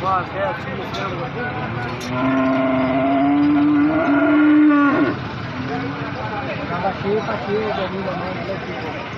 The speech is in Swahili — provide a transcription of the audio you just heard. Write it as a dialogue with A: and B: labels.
A: Mas é assim, Cada aqui, tá aqui, o domínio da mãe,